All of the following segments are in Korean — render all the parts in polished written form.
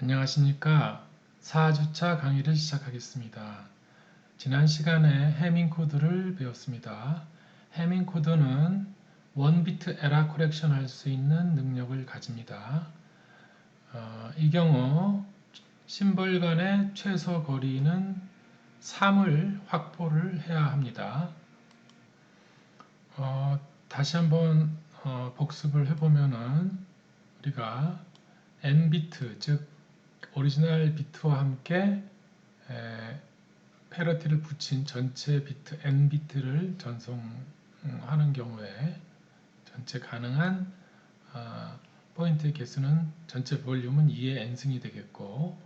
안녕하십니까. 4주차 강의를 시작하겠습니다. 지난 시간에 해밍 코드를 배웠습니다. 해밍 코드는 원비트 에러 커렉션 할 수 있는 능력을 가집니다. 이 경우 심벌 간의 최소 거리는 3을 확보를 해야 합니다. 다시 한번 복습을 해보면은 우리가 n비트, 즉 오리지널 비트와 함께 패러티를 붙인 전체 비트 n비트를 전송하는 경우에 전체 가능한 포인트의 개수는 전체 볼륨은 2의 n승이 되겠고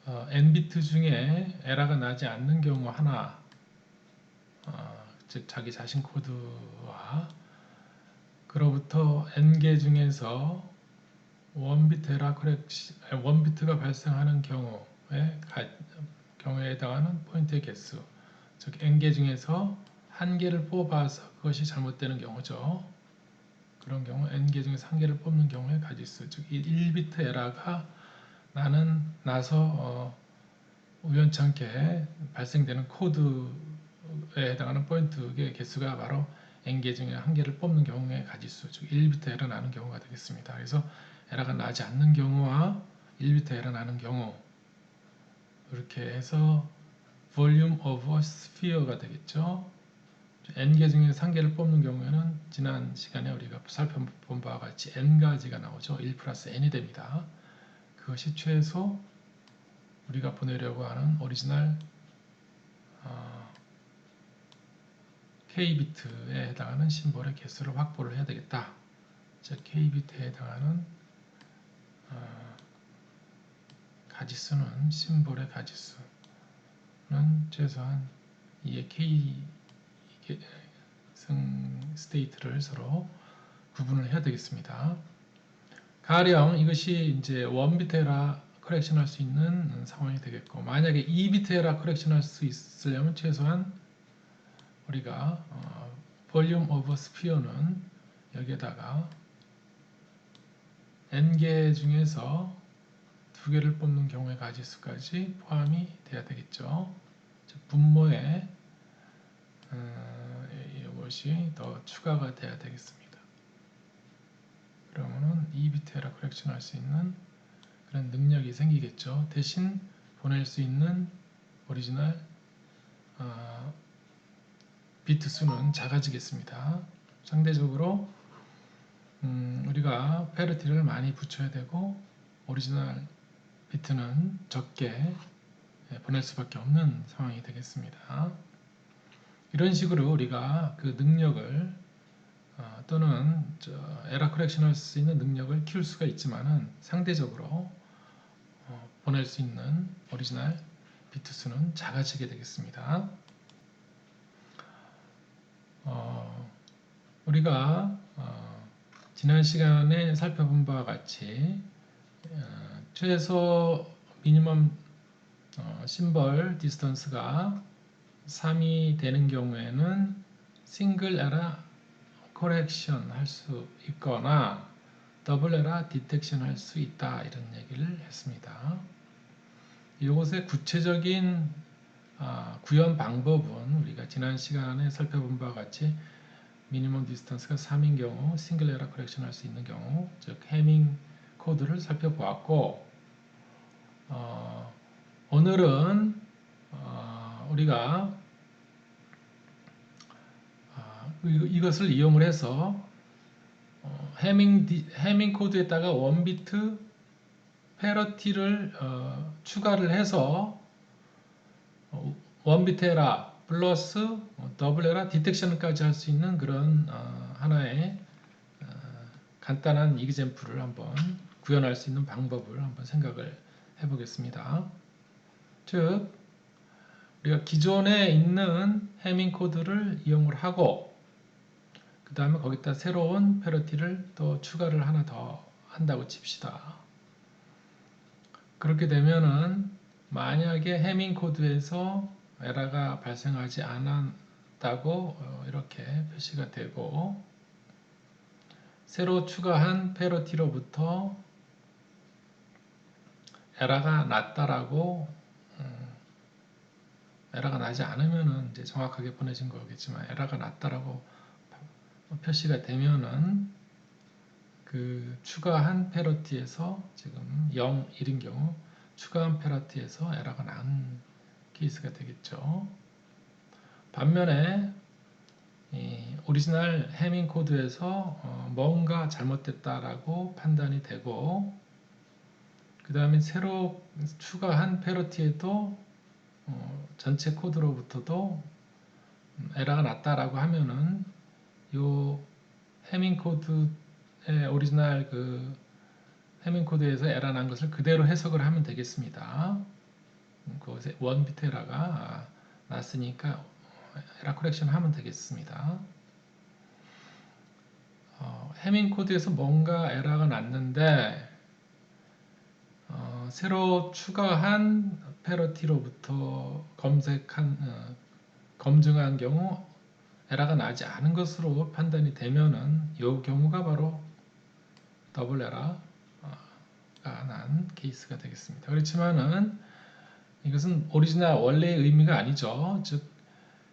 n비트 중에 에러가 나지 않는 경우 하나, 즉 자기 자신 코드와 그로부터 n개 중에서 원비트가 발생하는 경우에 해당하는 포인트의 개수, 즉 n개 중에서 한 개를 뽑아서 그것이 잘못되는 경우죠. 그런 경우 n개 중에서 한 개를 뽑는 경우의 가지수, 즉 1비트 에러가 나서 우연찮게 발생되는 코드에 해당하는 포인트의 개수가 바로 n개 중에 한 개를 뽑는 경우의 가지수, 즉 1비트 에러 나는 경우가 되겠습니다. 그래서 에러가 나지 않는 경우와 1비트 에러 나는 경우, 이렇게 해서 volume of a sphere가 되겠죠. n개 중에서 한 개를 뽑는 경우에는 지난 시간에 우리가 살펴본 바와 같이 n가지가 나오죠. 1 플러스 n이 됩니다. 그것이 최소 우리가 보내려고 하는 오리지널 k비트에 해당하는 심볼의 개수를 확보를 해야 되겠다. 즉 k비트에 해당하는 가지수는 심볼의 가지수는 최소한 2의 k 승 스테이트를 서로 구분을 해야 되겠습니다. 가령 이것이 이제 1비트 에러 커렉션 할 수 있는 상황이 되겠고, 만약에 2비트 에러 커렉션 할 수 있으려면 최소한 우리가 volume of sphere는 여기에다가 n개 중에서 2개를 뽑는 경우의 가지수까지 포함이 돼야 되겠죠. 분모에 이것이 더 추가가 돼야 되겠습니다. 그러면은 2비트 에러 커렉션 할 수 있는 그런 능력이 생기겠죠. 대신 보낼 수 있는 오리지널 비트 수는 작아지겠습니다. 상대적으로 우리가 패러티를 많이 붙여야 되고 오리지널 비트는 적게 보낼 수밖에 없는 상황이 되겠습니다. 이런 식으로 우리가 그 능력을 또는 에러 커렉션 할 수 있는 능력을 키울 수가 있지만은 상대적으로 보낼 수 있는 오리지널 비트 수는 작아지게 되겠습니다. 우리가 지난 시간에 살펴본 바와 같이 최소 미니멈 심벌 디스턴스가 3이 되는 경우에는 싱글 에러 커렉션 할 수 있거나 더블 에러 디텍션 할 수 있다, 이런 얘기를 했습니다. 이것의 구체적인 구현 방법은 우리가 지난 시간에 살펴본 바와 같이 미니멈 디스턴스가 3인 경우 싱글 에러 커렉션 할 수 있는 경우, 즉 해밍 코드를 살펴보았고, 오늘은 우리가 이것을 이용을 해서 해밍 코드에다가 원비트 패러티를 추가를 해서 원비트 에러 플러스 더블 에러 디텍션까지 할 수 있는 그런 하나의 간단한 이그젬플을 한번 구현할 수 있는 방법을 한번 생각을 해보겠습니다. 즉 우리가 기존에 있는 해밍 코드를 이용을 하고 그 다음에 거기다 새로운 패러티를 또 추가를 하나 더 한다고 칩시다. 그렇게 되면은 만약에 해밍 코드에서 에러가 발생하지 않았다고 이렇게 표시가 되고, 새로 추가한 패러티로부터 에러가 났다라고 에러가 나지 않으면은 이제 정확하게 보내진 거겠지만 에러가 났다라고 표시가 되면은 그 추가한 페널티에서 지금 0, 1인 경우 추가한 페널티에서 에러가 난 케이스가 되겠죠. 반면에 이 오리지널 해밍 코드에서 뭔가 잘못됐다라고 판단이 되고 그 다음에 새로 추가한 페널티에도 전체 코드로부터도 에러가 났다라고 하면은 요 해밍 코드의 오리지널 그 해밍 코드에서 에러 난 것을 그대로 해석을 하면 되겠습니다. 그것에 원 비트 에러가 났으니까 에러 커렉션 하면 되겠습니다. 해밍 코드에서 뭔가 에러가 났는데 새로 추가한 페널티로부터 검증한 경우 에러가 나지 않은 것으로 판단이 되면은 이 경우가 바로 더블 에러가 난 케이스가 되겠습니다. 그렇지만은 이것은 오리지널 원래의 의미가 아니죠. 즉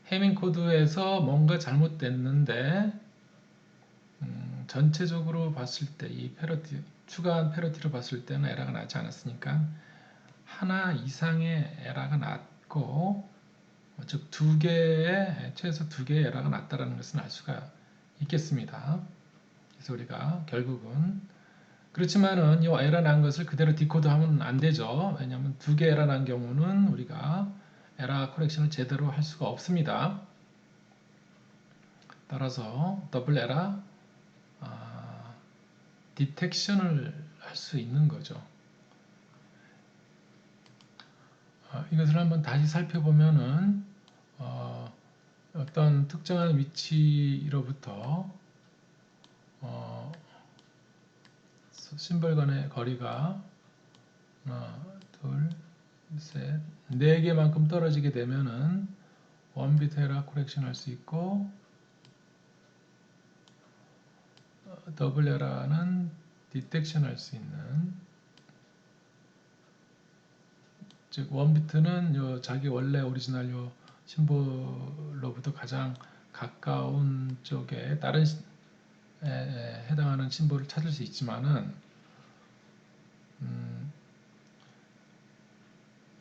해밍 코드에서 뭔가 잘못됐는데 전체적으로 봤을 때 이 페널티 추가한 페널티로 봤을 때는 에러가 나지 않았으니까 하나 이상의 에러가 났고 즉 최소 두 개의 에러가 났다라는 것은 알 수가 있겠습니다. 그래서 우리가 결국은 그렇지만은 이 에러 난 것을 그대로 디코드하면 안 되죠. 왜냐하면 두 개 에러 난 경우는 우리가 에러 커렉션을 제대로 할 수가 없습니다. 따라서 더블 에러 디텍션을 할 수 있는 거죠. 이것을 한번 다시 살펴보면은 어떤 특정한 위치로부터 심벌 간의 거리가 하나, 둘, 셋, 네 개만큼 떨어지게 되면은 원비트 에러 코렉션 할 수 있고 더블 에러는 디텍션 할 수 있는 즉 원비트는 요 자기 원래 오리지널 요 심볼로부터 가장 가까운 쪽에 다른 해당하는 심볼을 찾을 수 있지만은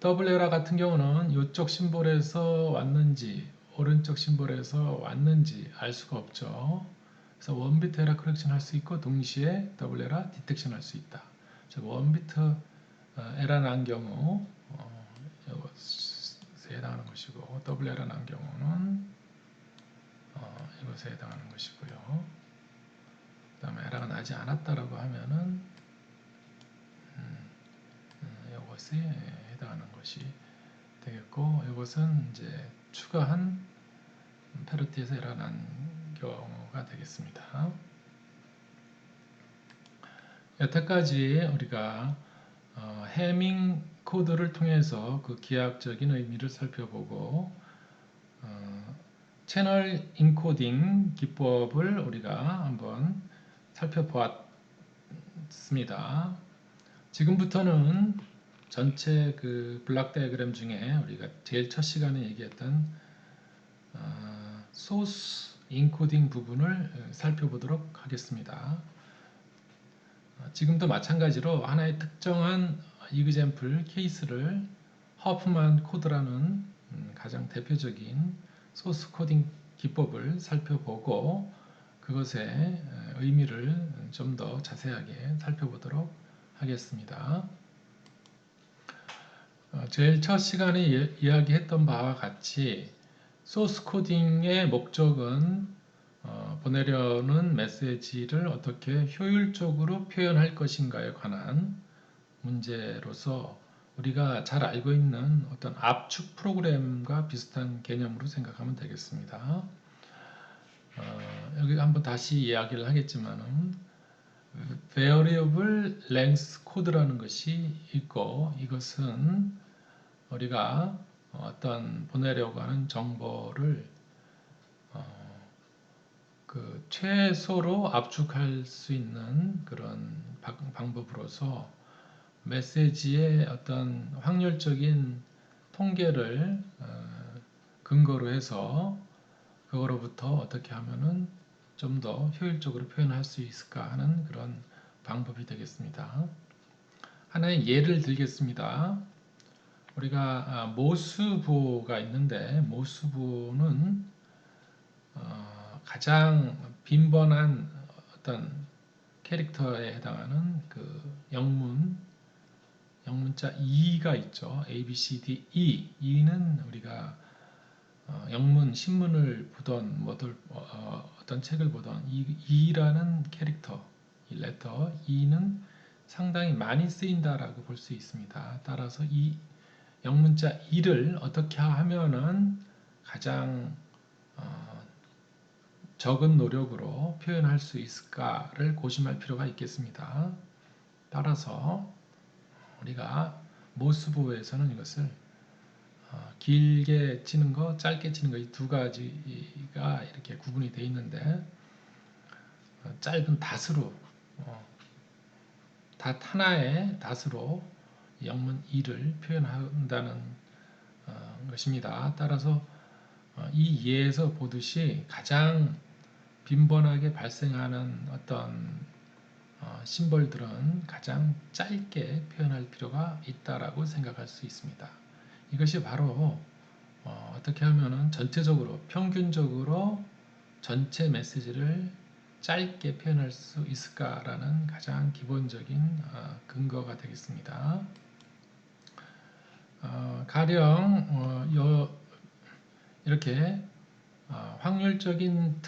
더블 에러 같은 경우는 이쪽 심볼에서 왔는지 오른쪽 심볼에서 왔는지 알 수가 없죠. 그래서 원비트 에러 커렉션 할 수 있고 동시에 더블 에러 디텍션 할 수 있다. 즉 원비트 에러 난 경우 이것에 해당하는 것이고 더블 에러 난 경우는 이것에 해당하는 것이고요. 그 다음에 에러가 나지 않았다라고 하면은 이것에 해당하는 것이 되겠고 이것은 이제 추가한 페널티에서 에러가 난 경우가 되겠습니다. 여태까지 우리가 해밍 코드를 통해서 그 기하학적인 의미를 살펴보고 채널 인코딩 기법을 우리가 한번 살펴보았습니다. 지금부터는 전체 그 블락 다이어그램 중에 우리가 제일 첫 시간에 얘기했던 소스 인코딩 부분을 살펴보도록 하겠습니다. 지금도 마찬가지로 하나의 특정한 이그젬플 케이스를 허프만 코드라는 가장 대표적인 소스 코딩 기법을 살펴보고 그것의 의미를 좀 더 자세하게 살펴보도록 하겠습니다. 제일 첫 시간에 이야기했던 바와 같이 소스 코딩의 목적은 보내려는 메시지를 어떻게 효율적으로 표현할 것인가에 관한 문제로서 우리가 잘 알고 있는 어떤 압축 프로그램과 비슷한 개념으로 생각하면 되겠습니다. 여기 한번 다시 이야기를 하겠지만은 variable length 코드라는 것이 있고 이것은 우리가 어떤 보내려고 하는 정보를 그 최소로 압축할 수 있는 그런 방법으로서 메시지의 어떤 확률적인 통계를 근거로 해서 그거로부터 어떻게 하면은 좀 더 효율적으로 표현할 수 있을까 하는 그런 방법이 되겠습니다. 하나의 예를 들겠습니다. 우리가 모수부호가 있는데 모수부호는 가장 빈번한 어떤 캐릭터에 해당하는 그 영문자 E가 있죠. A, B, C, D, E. E는 우리가 영문 신문을 보던 어떤 책을 보던 E라는 캐릭터, 이 레터 E는 상당히 많이 쓰인다라고 볼 수 있습니다. 따라서 이 영문자 E를 어떻게 하면은 가장 적은 노력으로 표현할 수 있을까를 고심할 필요가 있겠습니다. 따라서 우리가 모스부호에서는 이것을 길게 치는 거, 짧게 치는 거 이 두 가지가 이렇게 구분이 되어 있는데 짧은 닷으로 닷 하나의 닷으로 영문 E를 표현한다는 것입니다. 따라서 이 예에서 보듯이 가장 빈번하게 발생하는 어떤 심벌들은 가장 짧게 표현할 필요가 있다라고 생각할 수 있습니다. 이것이 바로 어떻게 하면은 전체적으로 평균적으로 전체 메시지를 짧게 표현할 수 있을까라는 가장 기본적인 근거가 되겠습니다. 가령 이렇게 확률적인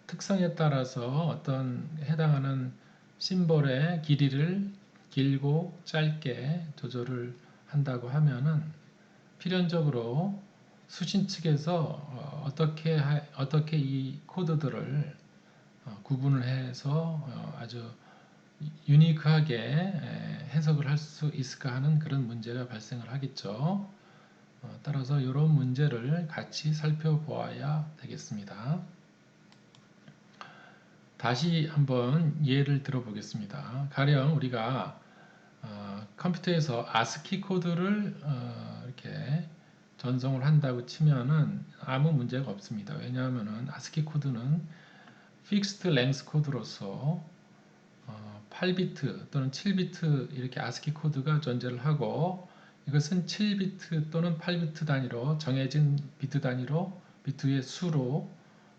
특성에 따라서 어떤 해당하는 심볼의 길이를 길고 짧게 조절을 한다고 하면은 필연적으로 수신 측에서 어떻게 이 코드들을 구분을 해서 아주 유니크하게 해석을 할 수 있을까 하는 그런 문제가 발생을 하겠죠. 따라서 이런 문제를 같이 살펴보아야 되겠습니다. 다시 한번 예를 들어보겠습니다. 가령 우리가 컴퓨터에서 아스키 코드를 이렇게 전송을 한다고 치면은 아무 문제가 없습니다. 왜냐하면은 아스키 코드는 픽스드 랭스 코드로서 8비트 또는 7비트 이렇게 아스키 코드가 존재를 하고 이것은 7비트 또는 8비트 단위로 정해진 비트 단위로 비트의 수로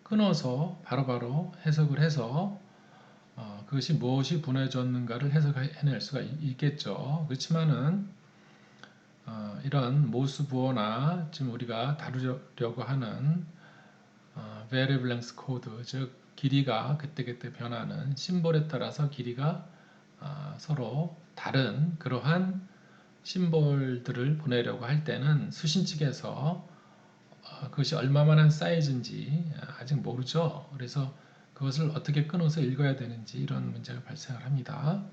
끊어서 바로바로 해석을 해서 그것이 무엇이 보내졌는가를 해석해낼 수가 있겠죠. 그렇지만은 이런 모스부호나 지금 우리가 다루려고 하는 variable length code, 즉 길이가 그때그때 변하는 심볼에 따라서 길이가 서로 다른 그러한 심볼들을 보내려고 할 때는 수신 측에서 그것이 얼마만한 사이즈인지 아직 모르죠. 그래서 그것을 어떻게 끊어서 읽어야 되는지 이런 문제가 발생을 합니다.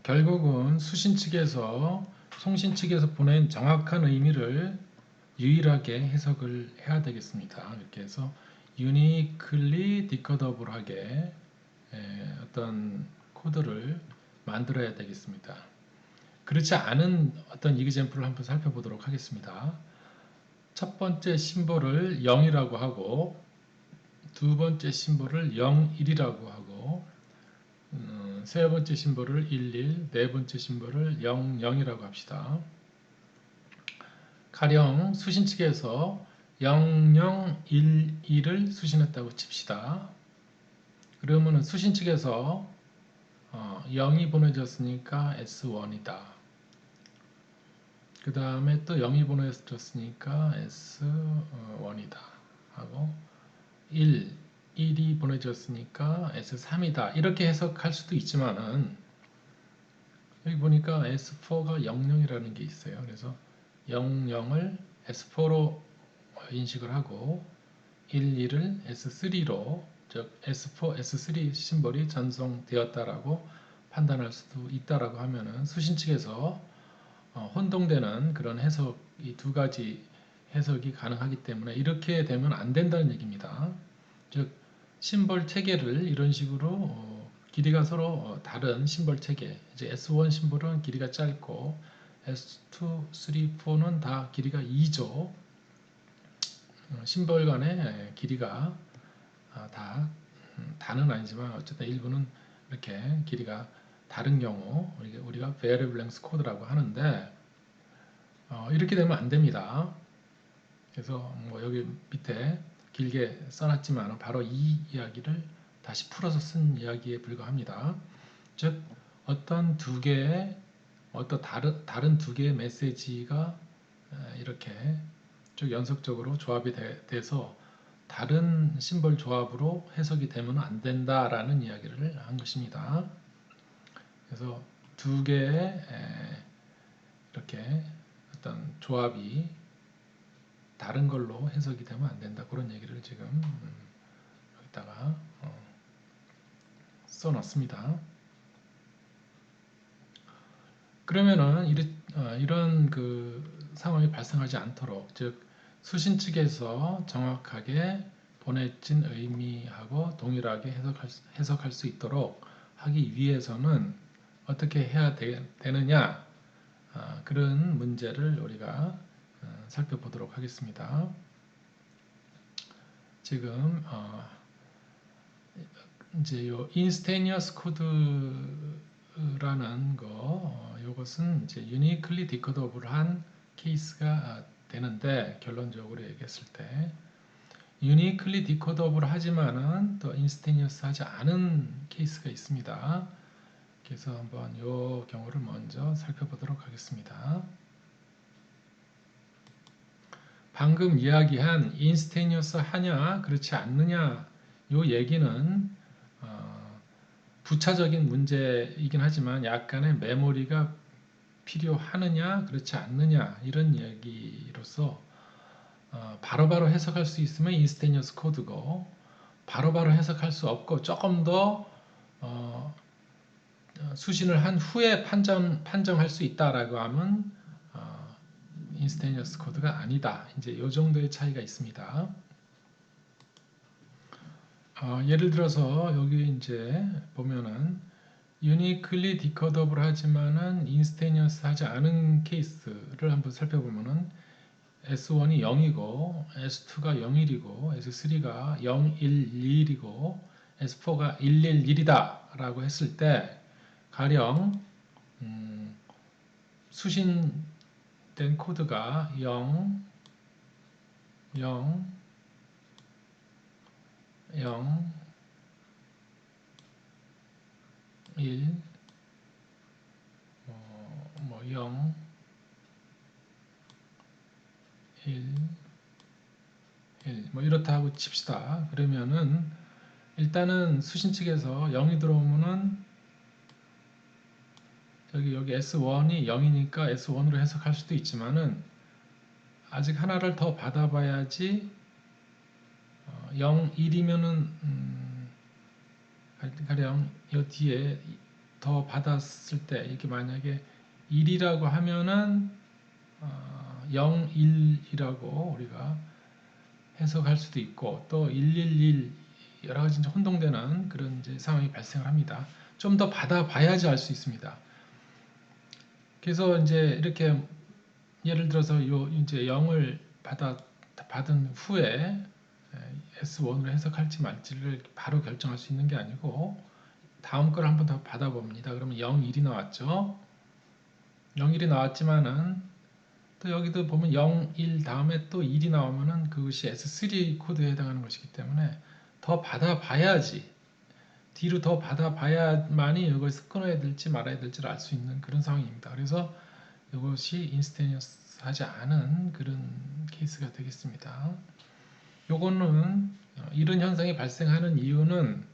결국은 수신 측에서 송신 측에서 보낸 정확한 의미를 유일하게 해석을 해야 되겠습니다. 이렇게 해서 uniquely decodable하게 어떤 코드를 만들어야 되겠습니다. 그렇지 않은 어떤 이그젬플을 한번 살펴보도록 하겠습니다. 첫 번째 심볼을 0이라고 하고 두 번째 심볼을 0, 1이라고 하고 세 번째 심볼을 1, 1, 네 번째 심볼을 0, 0이라고 합시다. 가령 수신 측에서 0, 0, 1, 1을 수신했다고 칩시다. 그러면 수신 측에서 0이 보내졌으니까 S1이다. 그 다음에 또 0이 보내졌으니까 S1이다. 하고 1이 보내졌으니까 S3이다. 이렇게 해석할 수도 있지만은 여기 보니까 S4가 00이라는 게 있어요. 그래서 00을 S4로 인식을 하고 11을 S3로 즉 S4, S3 심볼이 전송되었다라고 판단할 수도 있다라고 하면은 수신 측에서 혼동되는 그런 해석, 이 두 가지 해석이 가능하기 때문에 이렇게 되면 안 된다는 얘기입니다. 즉 심볼 체계를 이런 식으로 길이가 서로 다른 심벌 체계. 이제 S1 심벌은 길이가 짧고 S2, 3, 4는 다 길이가 2죠. 심벌 간의 길이가 다 다는 아니지만 어쨌든 일부는 이렇게 길이가 다른 경우 우리가 variable length code라고 하는데 이렇게 되면 안 됩니다. 그래서 뭐 여기 밑에 길게 써놨지만 바로 이 이야기를 다시 풀어서 쓴 이야기에 불과합니다. 즉 어떤 다른 두 개의 메시지가 이렇게 쭉 연속적으로 조합이 돼서 다른 심벌 조합으로 해석이 되면 안 된다라는 이야기를 한 것입니다. 그래서 두 개의 이렇게 어떤 조합이 다른 걸로 해석이 되면 안 된다. 그런 얘기를 지금 여기다가 써놨습니다. 그러면은 이런 그 상황이 발생하지 않도록, 즉 수신 측에서 정확하게 보내진 의미하고 동일하게 해석할 수 있도록 하기 위해서는 어떻게 해야 되느냐, 그런 문제를 우리가 살펴보도록 하겠습니다. 지금 이제 요 instantaneous code라는 거, 요것은 이제 uniquely decodable한 케이스가 되는데, 결론적으로 얘기했을 때 uniquely decodable 하지만은 또 instantaneous 하지 않은 케이스가 있습니다. 그래서 한번 요 경우를 먼저 살펴보도록 하겠습니다. 방금 이야기한 instantaneous 하냐 그렇지 않느냐, 요 얘기는 부차적인 문제이긴 하지만 약간의 메모리가 필요하느냐 그렇지 않느냐, 이런 이야기로서 바로바로 해석할 수 있으면 instantaneous code고, 바로바로 해석할 수 없고 조금 더 수신을 한 후에 판정할 수 있다라고 하면 instantaneous code가 아니다. 이제 이 정도의 차이가 있습니다. 예를 들어서 여기 이제 보면은 uniquely decodable 하지만은 instantaneous 하지 않은 케이스를 한번 살펴보면은 S1이 0이고 S2가 01이고 S3가 011이고 S4가 111이다 라고 했을 때, 가령 수신된 코드가 0, 0, 0, 1, 0, 1, 1, 이렇다 하고 칩시다. 그러면은 일단은 수신 측에서 0이 들어오면은 여기 S1이 0이니까 S1으로 해석할 수도 있지만은 아직 하나를 더 받아봐야지. 0, 1이면은 가령 이 뒤에 더 받았을 때 이게 만약에 1이라고 하면은 0, 1이라고 우리가 해석할 수도 있고, 또 111 여러 가지 이제 혼동되는 그런 이제 상황이 발생을 합니다. 좀 더 받아봐야지 알 수 있습니다. 그래서 이제 이렇게 예를 들어서 요 이제 0을 받은 후에 S1으로 해석할지 말지를 바로 결정할 수 있는 게 아니고 다음 걸 한번 더 받아봅니다. 그러면 0, 1이 나왔죠. 0, 1이 나왔지만은 또 여기도 보면 0, 1 다음에 또 1이 나오면은 그것이 S3 코드에 해당하는 것이기 때문에 더 받아봐야지, 뒤로 더 받아봐야만이 이것을 끊어야 될지 말아야 될지를 알 수 있는 그런 상황입니다. 그래서 이것이 인스테니어스 하지 않은 그런 케이스가 되겠습니다. 요거는 이런 현상이 발생하는 이유는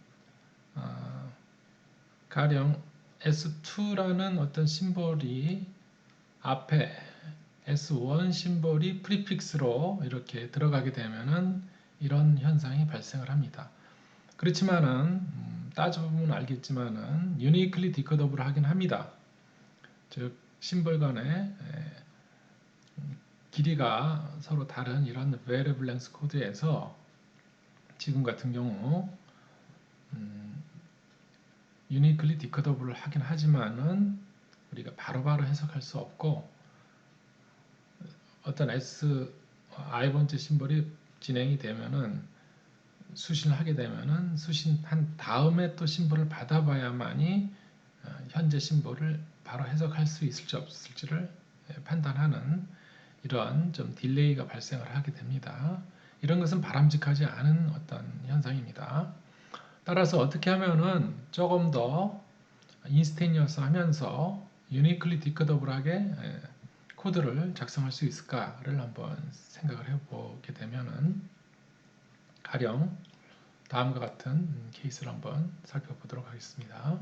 가령 S2라는 어떤 심볼이 앞에 S1 심볼이 프리픽스로 이렇게 들어가게 되면은 이런 현상이 발생을 합니다. 그렇지만은 따져보면 알겠지만은 uniquely decodable 하긴 합니다. 즉 심볼 간의 길이가 서로 다른 이런 variable length 코드에서 지금 같은 경우 유니클리 디코더블을 하긴 하지만은 우리가 바로바로 해석할 수 없고 어떤 I 번째 심볼이 진행이 되면은 수신을 하게 되면은 수신한 다음에 또 심볼을 받아봐야만이 현재 심볼을 바로 해석할 수 있을지 없을지를 판단하는 이러한 좀 딜레이가 발생을 하게 됩니다. 이런 것은 바람직하지 않은 어떤 현상입니다. 따라서 어떻게 하면은 조금 더 인스테니어스 하면서 유니클리 디코더블하게 코드를 작성할 수 있을까를 한번 생각을 해보게 되면은 가령 다음과 같은 케이스를 한번 살펴보도록 하겠습니다.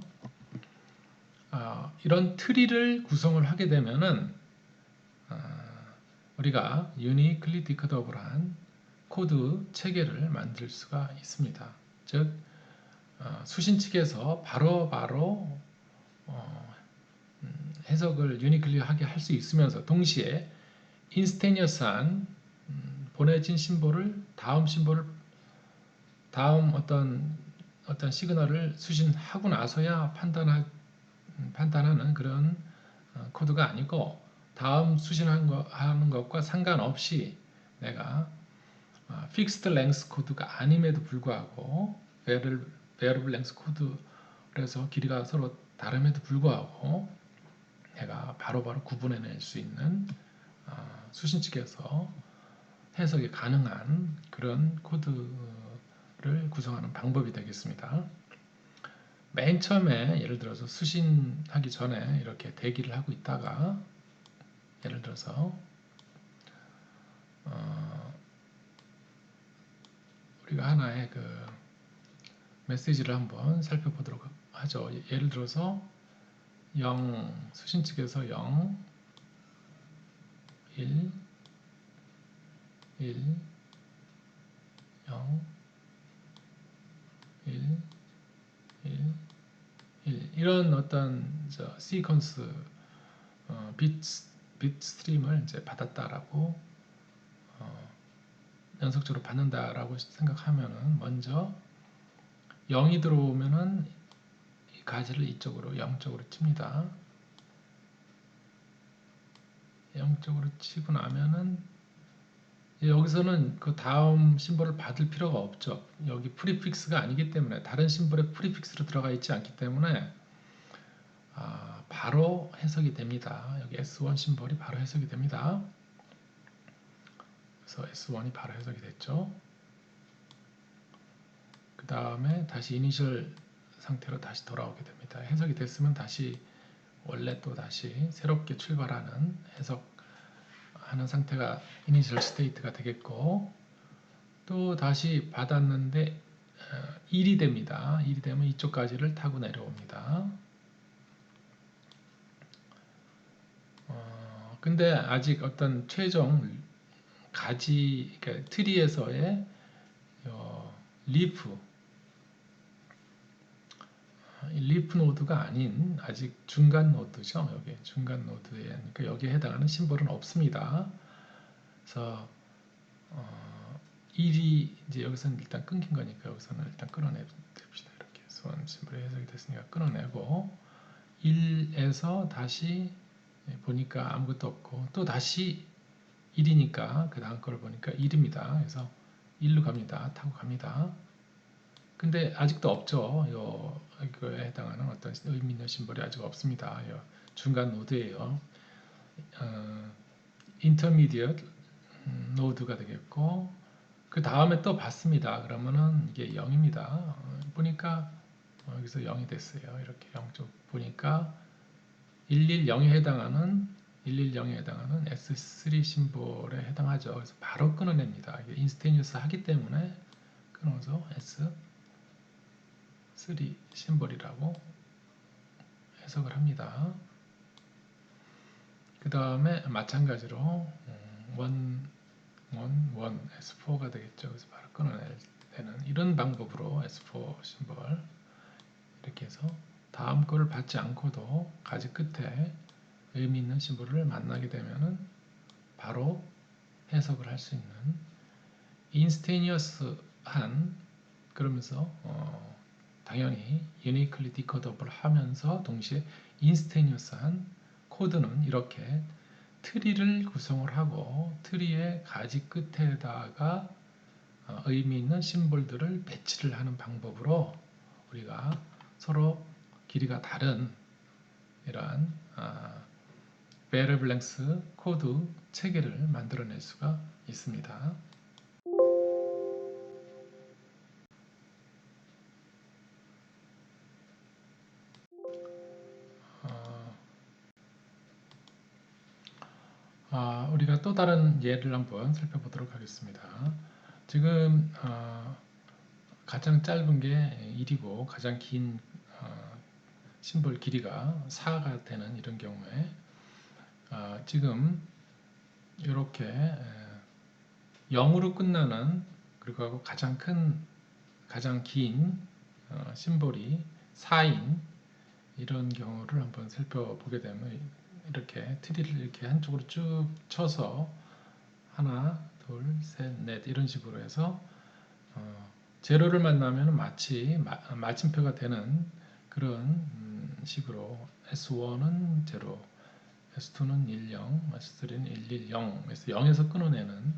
이런 트리를 구성을 하게 되면은 우리가 유니클리 디코더블한 코드 체계를 만들 수가 있습니다. 즉 수신 측에서 바로바로 해석을 유니클리하게 할 수 있으면서 동시에 인스테니어스한 보내진 심볼을 다음 어떤 시그널을 수신하고 나서야 판단하는 그런 코드가 아니고 다음 수신하는 것과 상관없이 내가 fixed length 코드가 아님에도 불구하고 variable length 코드에서 길이가 서로 다름에도 불구하고 내가 바로바로 구분해낼 수 있는 수신 측에서 해석이 가능한 그런 코드를 구성하는 방법이 되겠습니다. 맨 처음에 예를 들어서 수신하기 전에 이렇게 대기를 하고 있다가 예를 들어서 우리가 하나의 그 메시지를 한번 살펴보도록 하죠. 예를 들어서 0 수신 측에서 0 1 1 0 1 1 1 이런 어떤 시퀀스 빛 스트림을 이제 받았다라고 연속적으로 받는다라고 생각하면은 먼저 0이 들어오면은 이 가지를 이쪽으로 0쪽으로 칩니다. 0쪽으로 치고 나면은 여기서는 그 다음 심볼을 받을 필요가 없죠. 여기 프리픽스가 아니기 때문에 다른 심볼에 프리픽스로 들어가 있지 않기 때문에 바로 해석이 됩니다. 여기 S1 심볼이 바로 해석이 됩니다. 그래서 S1이 바로 해석이 됐죠. 그 다음에 다시 이니셜 상태로 다시 돌아오게 됩니다. 해석이 됐으면 다시 원래 또 다시 새롭게 출발하는 해석하는 상태가 이니셜 스테이트가 되겠고 또 다시 받았는데 1이 됩니다. 1이 되면 이쪽까지를 타고 내려옵니다. 근데 아직 어떤 최종 가지 그러니까 트리에서의 리프 노드가 아닌 아직 중간 노드죠. 여기 중간 노드에 그러니까 여기에 해당하는 심볼은 없습니다. 그래서 1이 이제 여기서는 일단 끊긴 거니까 여기서는 일단 끊어냅시다. 이렇게 수원 심볼이 해석이 됐으니까 끊어내고 1에서 다시 보니까 아무것도 없고 또 다시 1이니까 그 다음 걸 보니까 1입니다. 그래서 1로 갑니다. 타고 갑니다. 근데 아직도 없죠. 이거에 해당하는 어떤 의미 있는 심볼이 아직 없습니다. 중간 노드예요. intermediate 노드가 되겠고 그 다음에 또 받습니다. 그러면은 이게 0입니다. 보니까 여기서 0이 됐어요. 이렇게 0쪽 보니까 110에 해당하는 S3 심볼에 해당하죠. 그래서 바로 끊어냅니다. 이게 인스테니어스 하기 때문에 끊어서 S3 심볼이라고 해석을 합니다. 그 다음에 마찬가지로 1, S4가 되겠죠. 그래서 바로 끊어내는 이런 방법으로 S4 심볼 이렇게 해서 다음 거를 받지 않고도 가지 끝에 의미 있는 심볼을 만나게 되면은 바로 해석을 할 수 있는 인스테니어스한 그러면서 당연히 uniquely decodable 하면서 동시에 instantaneous한 코드는 이렇게 트리를 구성을 하고 트리의 가지 끝에다가 의미 있는 심볼들을 배치를 하는 방법으로 우리가 서로 길이가 다른 이러한 variable length 코드 체계를 만들어낼 수가 있습니다. 우리가 또 다른 예를 한번 살펴보도록 하겠습니다. 지금 가장 짧은 게 1이고 가장 긴 심볼 길이가 4가 되는 이런 경우에 지금 이렇게 0으로 끝나는 그리고 가장 긴 심볼이 4인 이런 경우를 한번 살펴보게 되면 이렇게 트리를 이렇게 한쪽으로 쭉 쳐서 하나, 둘, 셋, 넷 이런 식으로 해서 제로를 만나면 마치 마침표가 되는 그런 식으로 S1은 제로, S2는 1, 0, S3는 1, 1, 0 그래서 0에서 끊어내는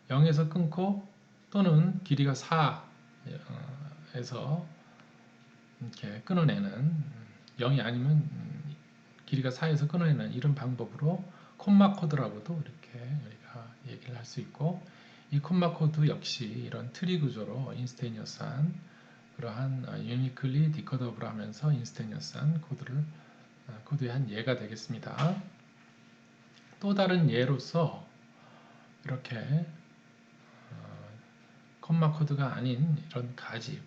0에서 끊고 또는 길이가 4에서 이렇게 끊어내는 0이 아니면 길이가 4에서 끊어내는 이런 방법으로 콤마 코드라고도 이렇게 우리가 얘기를 할 수 있고 이 콤마 코드 역시 이런 트리 구조로 인스테니어스한 그러한 uniquely decodable 하면서 인스테니어스한 코드의 한 예가 되겠습니다. 또 다른 예로서 이렇게 콤마 코드가 아닌 이런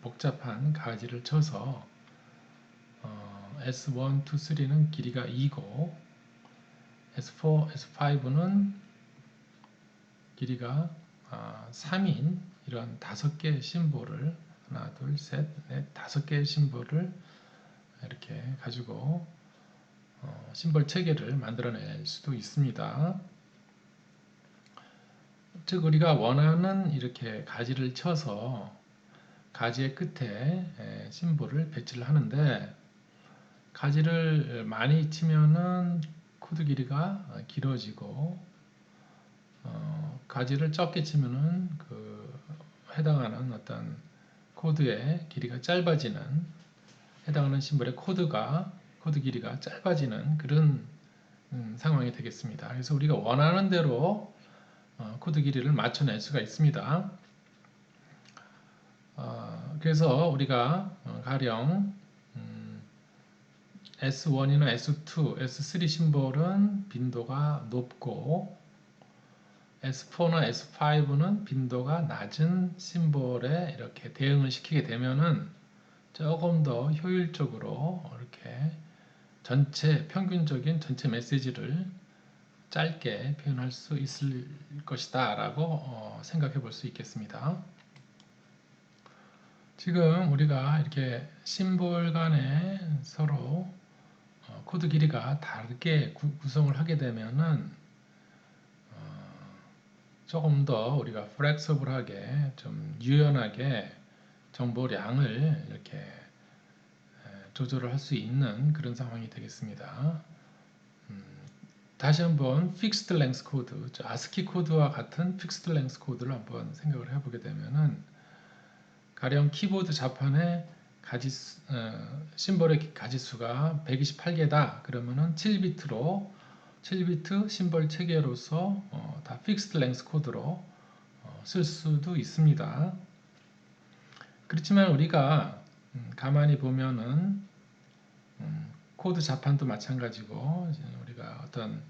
복잡한 가지를 쳐서 S1, 2, 3는 길이가 2고 S4, S5는 길이가 3인 이런 5개의 심볼을 하나, 둘, 셋, 넷, 5개의 심볼을 이렇게 가지고 심볼 체계를 만들어낼 수도 있습니다. 즉 우리가 원하는 이렇게 가지를 쳐서 가지의 끝에 심볼을 배치를 하는데 가지를 많이 치면은 코드 길이가 길어지고 가지를 적게 치면은 해당하는 어떤 코드의 길이가 짧아지는 해당하는 심볼의 코드 길이가 짧아지는 그런 상황이 되겠습니다. 그래서 우리가 원하는 대로 코드 길이를 맞춰낼 수가 있습니다. 그래서 우리가 가령 S1이나 S2, S3 심볼은 빈도가 높고 S4나 S5는 빈도가 낮은 심볼에 이렇게 대응을 시키게 되면은 조금 더 효율적으로 이렇게 평균적인 전체 메시지를 짧게 표현할 수 있을 것이다 라고 생각해 볼 수 있겠습니다. 지금 우리가 이렇게 심볼 간에 서로 코드 길이가 다르게 구성을 하게 되면은 조금 더 우리가 플렉서블하게 좀 유연하게 정보량을 이렇게 조절을 할 수 있는 그런 상황이 되겠습니다. 다시 한번 fixed length 코드, ASCII 코드와 같은 fixed length 코드를 한번 생각을 해보게 되면은 가령 키보드 자판에 심볼의 가지수가 128개다. 그러면은 7비트 심볼 체계로서 다 fixed length 코드로 쓸 수도 있습니다. 그렇지만 우리가 가만히 보면은 코드 자판도 마찬가지고 우리가 어떤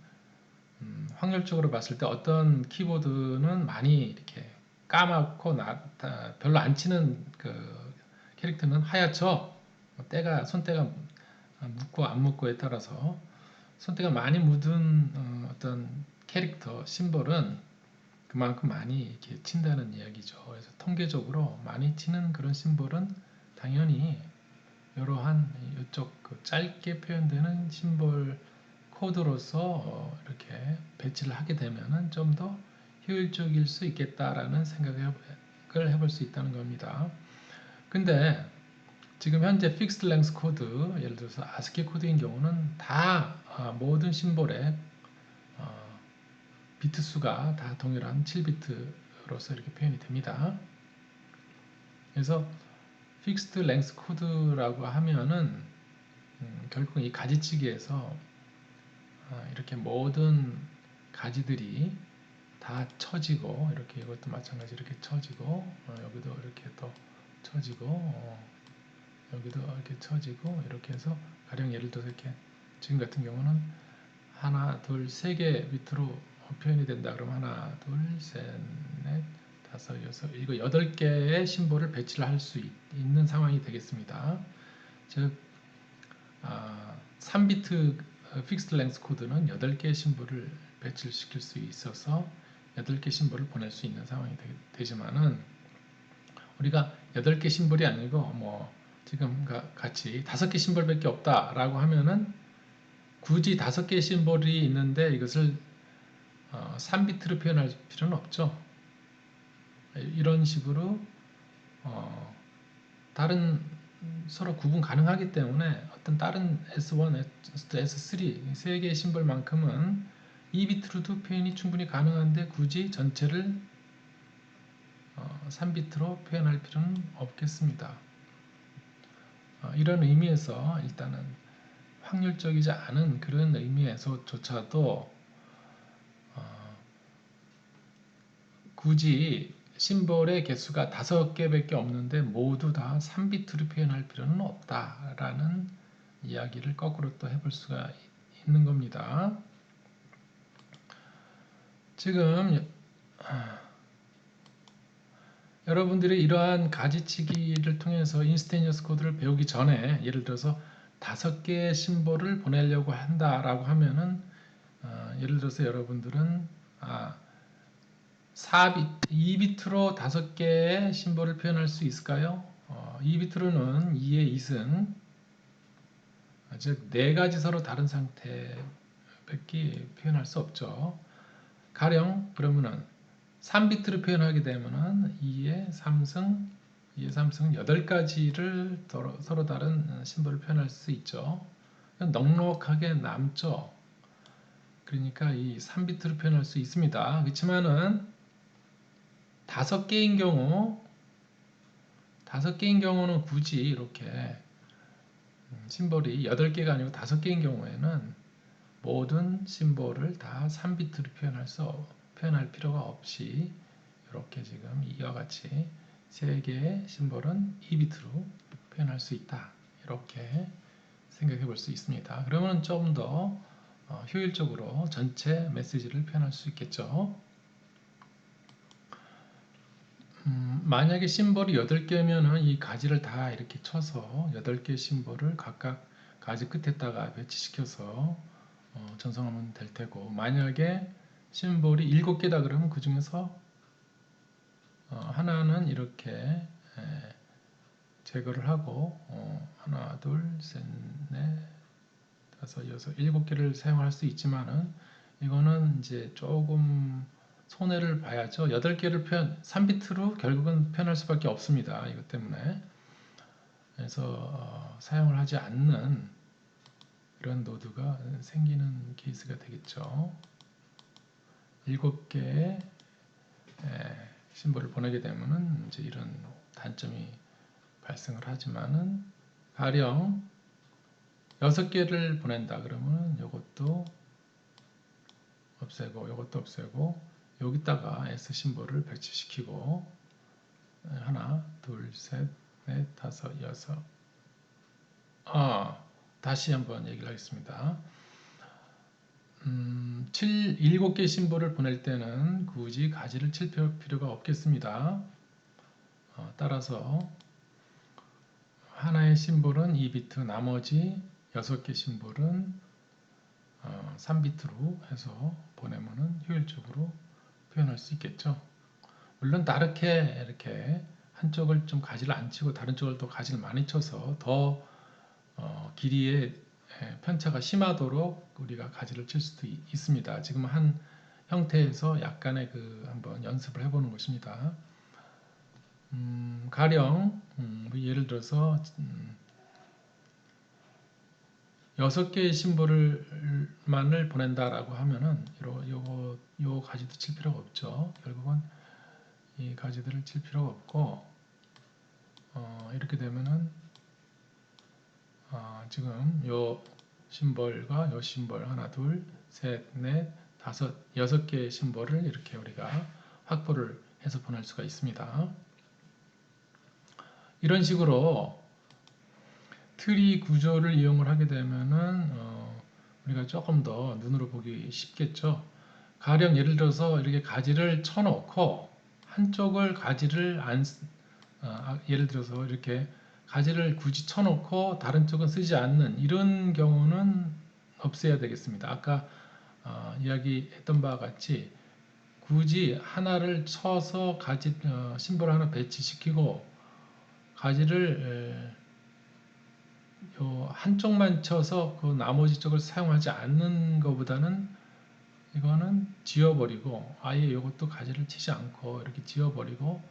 확률적으로 봤을 때 어떤 키보드는 많이 이렇게 까맣고 별로 안 치는 그 캐릭터는 하얗죠. 손때가 묻고 안 묻고에 따라서 손때가 많이 묻은 어떤 캐릭터 심볼은 그만큼 많이 이렇게 친다는 이야기죠. 그래서 통계적으로 많이 치는 그런 심볼은 당연히 이러한 이쪽 짧게 표현되는 심볼 코드로서 이렇게 배치를 하게 되면은 좀 더 효율적일 수 있겠다라는 생각을 해볼 수 있다는 겁니다. 근데 지금 현재 Fixed Length 코드, 예를 들어서 ASCII 코드인 경우는 다 모든 심볼의 비트 수가 다 동일한 7비트로서 이렇게 표현이 됩니다. 그래서 Fixed Length 코드라고 하면은 결국 이 가지치기에서 이렇게 모든 가지들이 다 쳐지고, 이렇게 이것도 마찬가지 이렇게 쳐지고, 여기도 이렇게 또 쳐지고, 여기도 이렇게 쳐지고, 이렇게 해서 가령 예를 들어서 이렇게 지금 같은 경우는 하나, 둘, 세 개 비트로 표현이 된다. 그러면 하나, 둘, 셋, 넷, 다섯, 여섯, 일곱, 여덟 개의 심볼을 배치를 할 수 있는 상황이 되겠습니다. 즉 3비트 픽스드 랭스 코드는 8개의 심볼을 배치를 시킬 수 있어서 8개 심볼을 보낼 수 있는 상황이 되지만은 우리가 8개 심볼이 아니고 뭐 지금 같이 5개 심볼밖에 없다라고 하면은 굳이 5개 심볼이 있는데 이것을 3비트로 표현할 필요는 없죠. 이런 식으로 다른 서로 구분 가능하기 때문에 어떤 다른 S1, S3 세 개의 심볼만큼은 2비트로도 표현이 충분히 가능한데 굳이 전체를 3비트로 표현할 필요는 없겠습니다. 이런 의미에서 일단은 확률적이지 않은 그런 의미에서조차도 굳이 심볼의 개수가 5개밖에 없는데 모두 다 3비트로 표현할 필요는 없다라는 이야기를 거꾸로 또 해볼 수가 있는 겁니다. 지금 여러분들이 이러한 가지치기를 통해서 인스테니어스 코드를 배우기 전에 예를 들어서 5개의 심볼을 보내려고 한다라고 하면은 예를 들어서 여러분들은 2비트로 5개의 심볼을 표현할 수 있을까요? 2비트로는 2의 2승, 즉 4가지 서로 다른 상태밖에 표현할 수 없죠. 가령 그러면은 3비트로 표현하게 되면은 2의 3승, 2의 3승은 8가지를 서로 다른 심볼을 표현할 수 있죠. 넉넉하게 남죠. 그러니까 이 3비트로 표현할 수 있습니다. 그렇지만은 5개인 경우는 굳이 이렇게 심볼이 8개가 아니고 5개인 경우에는 모든 심볼을 다 3비트로 표현할 필요가 없이 이렇게 지금 이와 같이 3개의 심볼은 2비트로 표현할 수 있다. 이렇게 생각해 볼 수 있습니다. 그러면 좀 더 효율적으로 전체 메시지를 표현할 수 있겠죠. 만약에 심볼이 8개면은 이 가지를 다 이렇게 쳐서 8개 심볼을 각각 가지 끝에다가 배치시켜서 전송하면 될 테고, 만약에 심볼이 7개다 그러면 그 중에서 하나는 이렇게 제거를 하고 하나, 둘, 셋, 넷, 다섯, 여섯, 7개를 사용할 수 있지만은 이거는 이제 조금 손해를 봐야죠. 8개를 3비트로 결국은 표현할 수밖에 없습니다. 이것 때문에. 그래서 사용을 하지 않는 이런 노드가 생기는 케이스가 되겠죠. 7개의 심볼을 보내게 되면은 이제 이런 단점이 발생을 하지만은 가령 6개를 보낸다 그러면은 이것도 없애고 이것도 없애고 여기다가 S 심볼을 배치시키고 하나, 둘, 셋, 넷, 다섯, 여섯. 다시 한번 얘기를 하겠습니다. 7개 심볼을 보낼 때는 굳이 가지를 칠 필요가 없겠습니다. 따라서 하나의 심볼은 2비트, 나머지 6개 심볼은 3비트로 해서 보내면은 효율적으로 표현할 수 있겠죠. 물론 다르게 이렇게 한쪽을 좀 가지를 안 치고 다른 쪽을 또 가지를 많이 쳐서 더 길이의 편차가 심하도록 우리가 가지를 칠 수도 있습니다. 지금 한 형태에서 약간의 한번 연습을 해보는 것입니다. 가령 예를 들어서 6개의 심볼만을 보낸다라고 하면은 요 가지도 칠 필요가 없죠. 결국은 이 가지들을 칠 필요가 없고 이렇게 되면은 지금 요 심볼과 요 심볼 하나, 둘, 셋, 넷, 다섯, 6개의 심볼을 이렇게 우리가 확보를 해서 보낼 수가 있습니다. 이런 식으로 트리 구조를 이용을 하게 되면은 우리가 조금 더 눈으로 보기 쉽겠죠. 가령 예를 들어서 이렇게 가지를 쳐놓고 한쪽을 가지를 예를 들어서 이렇게 가지를 굳이 쳐놓고 다른 쪽은 쓰지 않는 이런 경우는 없애야 되겠습니다. 아까 이야기했던 바와 같이 굳이 하나를 쳐서 가지 심볼 하나 배치시키고 가지를 한쪽만 쳐서 그 나머지 쪽을 사용하지 않는 것보다는 이거는 지워버리고 아예 이것도 가지를 치지 않고 이렇게 지워버리고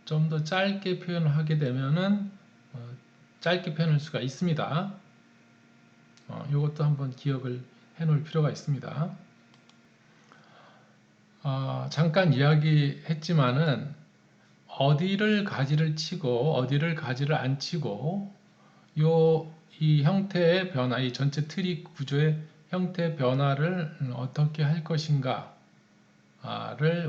좀 더 짧게 표현을 하게 되면은 짧게 표현할 수가 있습니다. 이것도 한번 기억을 해 놓을 필요가 있습니다. 잠깐 이야기했지만은 어디를 가지를 치고 어디를 가지를 안 치고 이 형태의 변화, 이 전체 트리 구조의 형태 변화를 어떻게 할 것인가를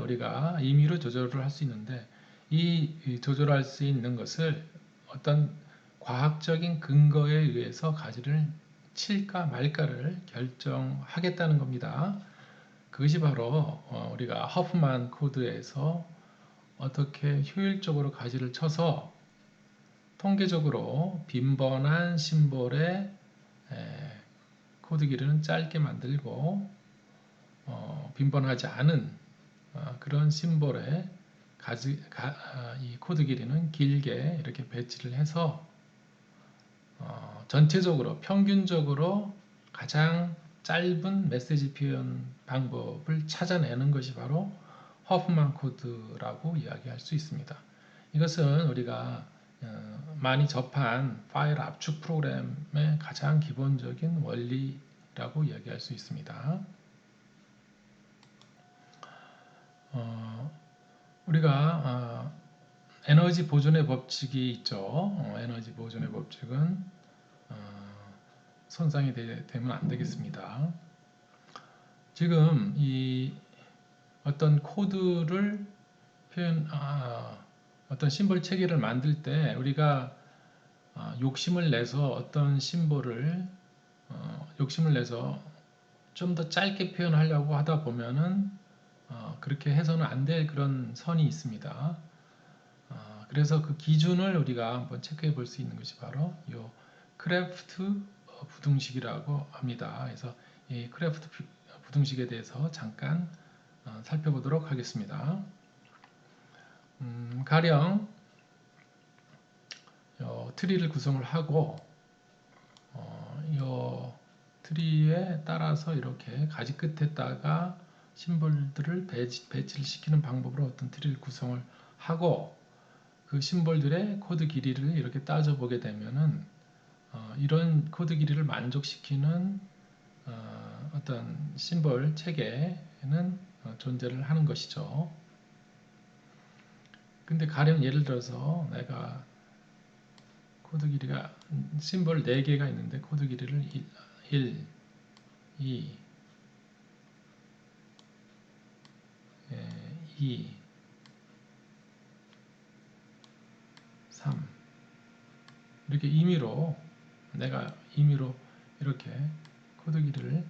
우리가 임의로 조절을 할 수 있는데 이 조절할 수 있는 것을 어떤 과학적인 근거에 의해서 가지를 칠까 말까를 결정하겠다는 겁니다. 그것이 바로 우리가 허프만 코드에서 어떻게 효율적으로 가지를 쳐서 통계적으로 빈번한 심볼의 코드 길이는 짧게 만들고 빈번하지 않은 그런 심볼의 이 코드 길이는 길게 이렇게 배치를 해서 전체적으로 평균적으로 가장 짧은 메시지 표현 방법을 찾아내는 것이 바로 허프만 코드라고 이야기할 수 있습니다. 이것은 우리가 많이 접한 파일 압축 프로그램의 가장 기본적인 원리라고 이야기할 수 있습니다. 우리가 에너지 보존의 법칙이 있죠. 에너지 보존의 법칙은 손상이 되면 안 되겠습니다. 지금 이 어떤 코드를 어떤 심볼 체계를 만들 때 우리가 욕심을 내서 어떤 심볼을 욕심을 내서 좀 더 짧게 표현하려고 하다 보면은 그렇게 해서는 안 될 그런 선이 있습니다. 그래서 그 기준을 우리가 한번 체크해 볼 수 있는 것이 바로 이 크래프트 부등식이라고 합니다. 그래서 이 크래프트 부등식에 대해서 잠깐 살펴보도록 하겠습니다. 가령 트리를 구성을 하고 이 트리에 따라서 이렇게 가지 끝에다가 심볼들을 배치를 시키는 방법으로 어떤 트리를 구성을 하고 그 심볼들의 코드 길이를 이렇게 따져보게 되면은 이런 코드 길이를 만족시키는 어떤 심볼 체계는 존재를 하는 것이죠. 근데 가령 예를 들어서 내가 코드 길이가 심볼 4개가 있는데 코드 길이를 1, 2, 2, 3 이렇게 내가 임의로 이렇게 코드 길이를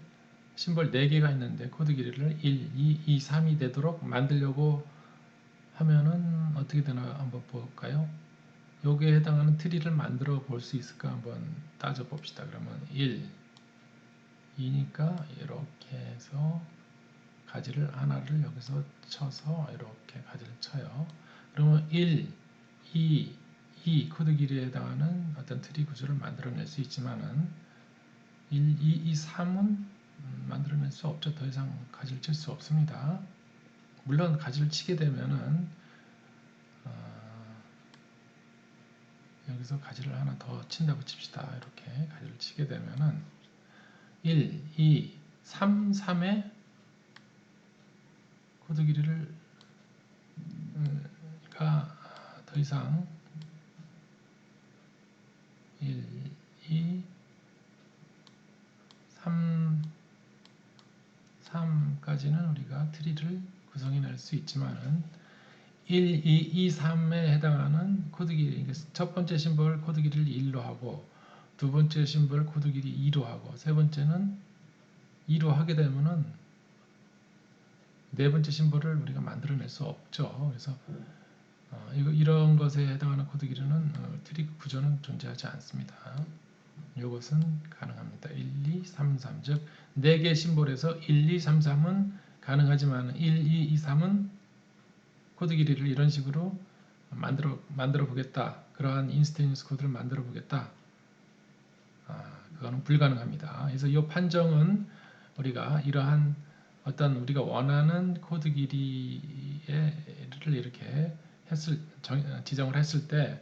심볼 4개가 있는데 코드 길이를 1, 2, 2, 3이 되도록 만들려고 하면은 어떻게 되나 한번 볼까요? 여기에 해당하는 트리를 만들어 볼 수 있을까 한번 따져 봅시다. 그러면 1, 2니까 이렇게 해서 가지를 하나를 여기서 쳐서 이렇게 가지를 쳐요. 그러면 1, 2, 2 코드 길이에 해당하는 어떤 트리 구조를 만들어낼 수 있지만은 1, 2, 2, 3은 만들어낼 수 없죠. 더 이상 가지를 칠 수 없습니다. 물론 가지를 치게 되면은 여기서 가지를 하나 더 친다고 칩시다. 이렇게 가지를 치게 되면은 1, 2, 3, 3의 코드 길이를 더 이상 1, 2, 3까지는 우리가 트리를 구성해낼 수 있지만은 1, 2, 2, 3에 해당하는 코드 길이, 첫 번째 심벌 코드 길이를 1로 하고 두 번째 심벌 코드 길이 2로 하고 세 번째는 2로 하게 되면은 네 번째 심벌을 우리가 만들어낼 수 없죠. 그래서 이런 것에 해당하는 코드 길이는 트리 구조는 존재하지 않습니다. 이것은 가능합니다. 1, 2, 3, 3. 즉 4개 심볼에서 1, 2, 3, 3은 가능하지만 1, 2, 2, 3은 코드 길이를 이런 식으로 만들어 보겠다. 그러한 인스테인스 코드를 만들어 보겠다. 그거는 불가능합니다. 그래서 이 판정은 우리가 이러한 어떤 우리가 원하는 코드 길이를 이렇게 지정을 했을 때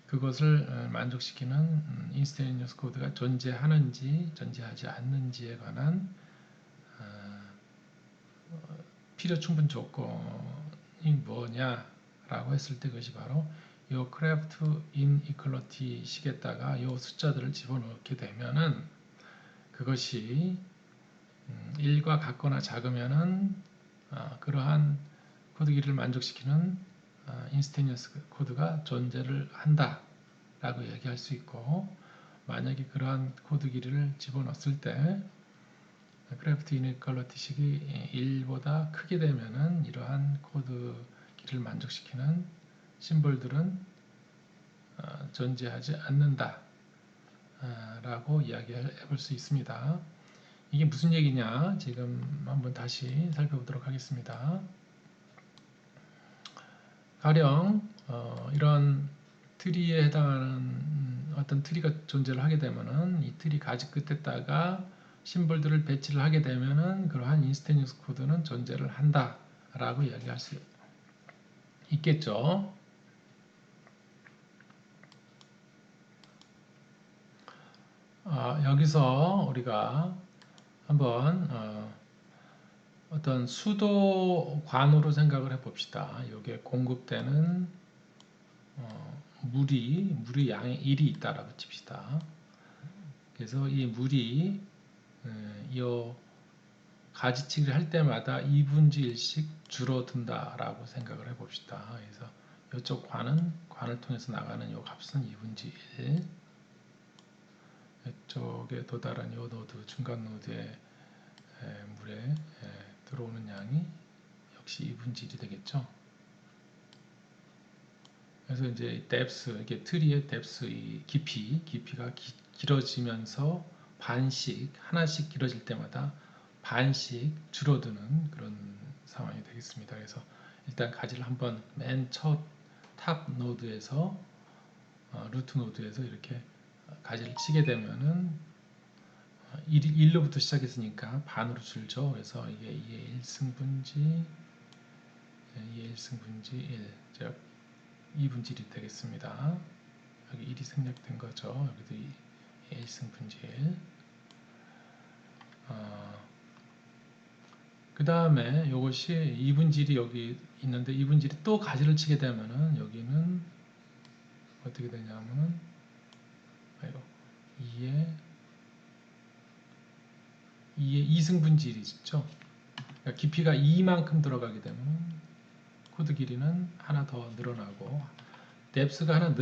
그것을 만족시키는 인스테인스 코드가 존재하는지 존재하지 않는지에 관한 필요 충분 조건이 뭐냐라고 했을 때 그것이 바로 이 크래프트 이니퀄리티 식에다가 이 숫자들을 집어넣게 되면은 그것이 1과 같거나 작으면은 그러한 코드 길이를 만족시키는 인스테니어스 코드가 존재를 한다라고 얘기할 수 있고, 만약에 그러한 코드 길이를 집어넣었을 때 크래프트 이니퀄리티 식이 1보다 크게 되면은 이러한 코드 길이를 만족시키는 심볼들은 존재하지 않는다 라고 이야기해 볼 수 있습니다. 이게 무슨 얘기냐? 지금 한번 다시 살펴보도록 하겠습니다. 가령 이런 트리에 해당하는 어떤 트리가 존재를 하게 되면은 이 트리 가지 끝에다가 심볼들을 배치를 하게 되면은 그러한 인스테니어스 코드는 존재를 한다라고 이야기할 수 있겠죠. 여기서 우리가 한번 어떤 수도관으로 생각을 해봅시다. 여기에 공급되는 물의 양의 1이 있다라고 칩시다. 그래서 이 물이 이 가지치기를 할 때마다 2분의 1씩 줄어든다라고 생각을 해봅시다. 그래서 이쪽 관을 통해서 나가는 이 값은 2분의 1. 이쪽에 도달한 이 노드, 중간 노드의 물에 들어오는 양이 역시 2분의 1이 되겠죠. 그래서 이제 depth, 이게 트리의 depth, 이 깊이가 길어지면서 하나씩 길어질 때마다 반씩 줄어드는 그런 상황이 되겠습니다. 그래서 일단 가지를 한번 맨 첫 탑 노드에서 루트 노드에서 이렇게 가지를 치게 되면은 1로부터 시작했으니까 반으로 줄죠. 그래서 이게 2의 1승분지 2의 1승분지 1, 즉 2분의 1이 되겠습니다. 여기 1이 생략된 거죠. 여기도 2의 1승분지 1. 그 다음에 이것이 2분의 1이 여기 있는데 2분의 1이 또 가지를 치게 되면은 여기는 어떻게 되냐면은 2의 2승분지 1이 있죠. 그러니까 깊이가 2만큼 들어가게 되면 코드 길이는 하나 더 늘어나고 depth가 하나